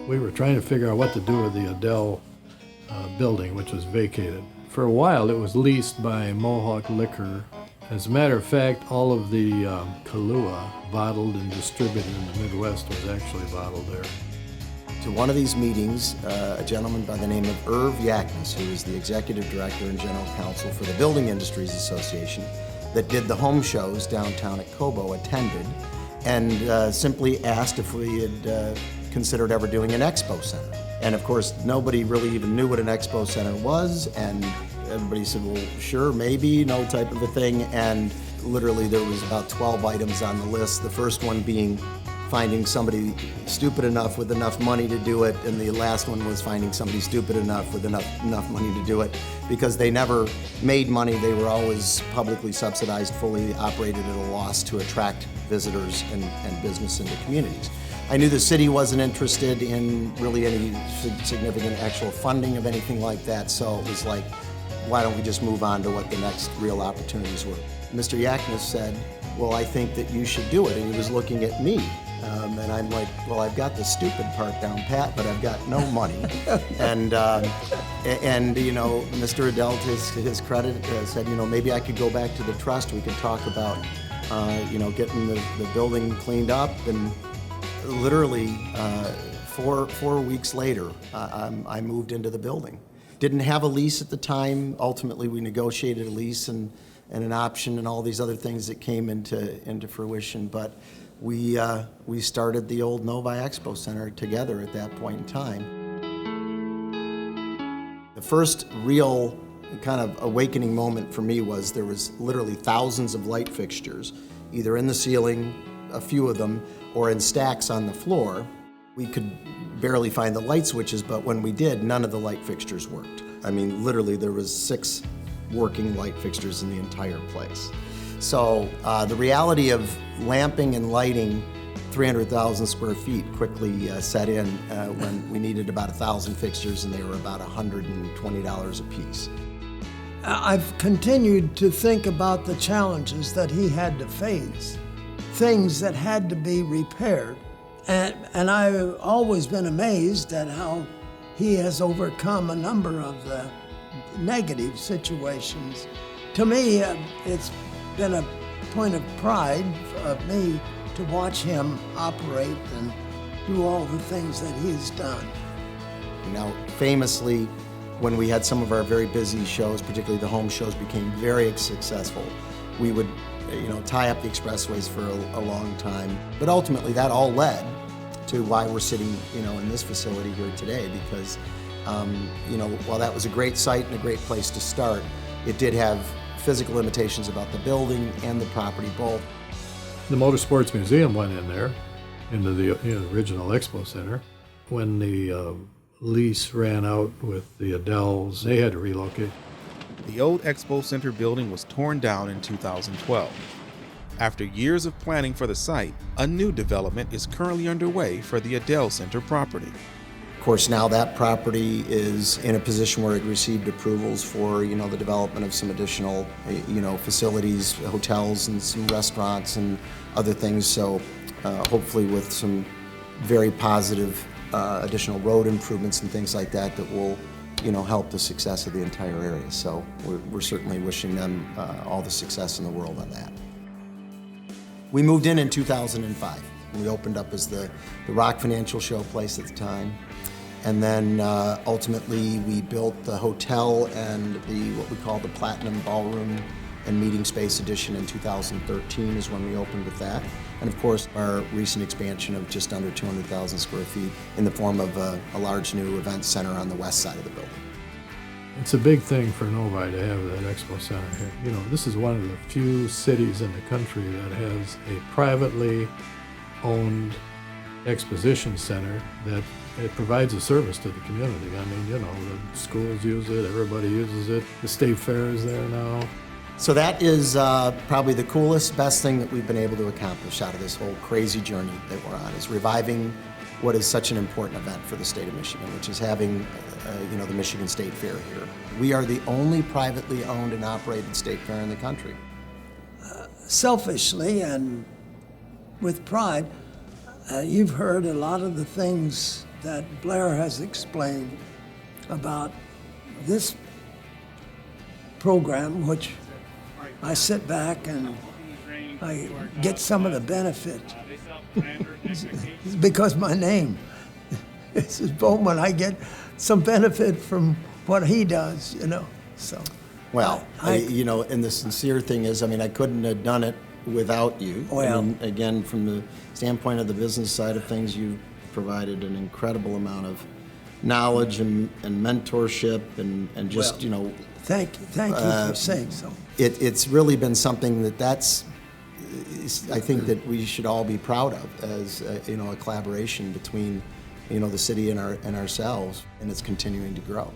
We were trying to figure out what to do with the Adele building, which was vacated. For a while, it was leased by Mohawk Liquor. As a matter of fact, all of the Kahlua bottled and distributed in the Midwest was actually bottled there. To one of these meetings, a gentleman by the name of Irv Yaknis, who is the executive director and general counsel for the Building Industries Association that did the home shows downtown at Cobo, attended and simply asked if we had considered ever doing an expo center. And of course, nobody really even knew what an expo center was, and everybody said, well, sure, maybe, no type of a thing. And literally there was about 12 items on the list, the first one being finding somebody stupid enough with enough money to do it, and the last one was finding somebody stupid enough with enough money to do it, because they never made money. They were always publicly subsidized, fully operated at a loss to attract visitors and business into communities. I knew the city wasn't interested in really any significant actual funding of anything like that, so it was like, why don't we just move on to what the next real opportunities were? Mr. Yaknis said, well, I think that you should do it, and he was looking at me. And I'm like, well, I've got the stupid part down pat, but I've got no money. and you know, Mr. Adele, to his credit, said, you know, maybe I could go back to the trust. We could talk about, you know, getting the building cleaned up. And literally 4 weeks later, I moved into the building. Didn't have a lease at the time. Ultimately, we negotiated a lease and an option and all these other things that came into fruition. But we started the old Novi Expo Center together at that point in time. The first real kind of awakening moment for me was there was literally thousands of light fixtures, either in the ceiling, a few of them, or in stacks on the floor. We could barely find the light switches, but when we did, none of the light fixtures worked. I mean, literally there was 6 working light fixtures in the entire place. So the reality of lamping and lighting 300,000 square feet quickly set in when we needed about 1,000 fixtures and they were about $120 a piece. I've continued to think about the challenges that he had to face, things that had to be repaired. And I've always been amazed at how he has overcome a number of the negative situations. To me, it's been a point of pride of me to watch him operate and do all the things that he's done. Now, famously, when we had some of our very busy shows, particularly the home shows, became very successful, we would, you know, tie up the expressways for a long time. But ultimately, that all led to why we're sitting, you know, in this facility here today, because, you know, while that was a great site and a great place to start, it did have physical limitations about the building and the property both. The Motorsports Museum went in there, into the original Expo Center. When the lease ran out with the Adeles, they had to relocate. The old Expo Center building was torn down in 2012. After years of planning for the site, a new development is currently underway for the Adele Center property. Of course, now that property is in a position where it received approvals for, you know, the development of some additional, you know, facilities, hotels, and some restaurants and other things. So hopefully with some very positive additional road improvements and things like that that will, you know, help the success of the entire area. So we're certainly wishing them all the success in the world on that. We moved in 2005. We opened up as the Rock Financial Showplace at the time. And then ultimately we built the hotel and what we call the Platinum Ballroom and Meeting Space Edition in 2013 is when we opened with that. And of course, our recent expansion of just under 200,000 square feet in the form of a large new event center on the west side of the building. It's a big thing for Novi to have that Expo Center here. You know, this is one of the few cities in the country that has a privately owned exposition center that it provides a service to the community. I mean, you know, the schools use it, everybody uses it. The state fair is there now. So that is probably the coolest, best thing that we've been able to accomplish out of this whole crazy journey that we're on, is reviving what is such an important event for the state of Michigan, which is having, you know, the Michigan State Fair here. We are the only privately owned and operated state fair in the country. Selfishly and with pride, you've heard a lot of the things that Blair has explained about this program, which I sit back and I get some of the benefit. It's because my name. This is Bowman. I get some benefit from what he does, so. Well, and the sincere thing is, I couldn't have done it without you. Well. Again, from the standpoint of the business side of things, you provided an incredible amount of knowledge and mentorship and just, Thank you for saying so. It's really been something I think that we should all be proud of as, a collaboration between, the city and ourselves, and it's continuing to grow.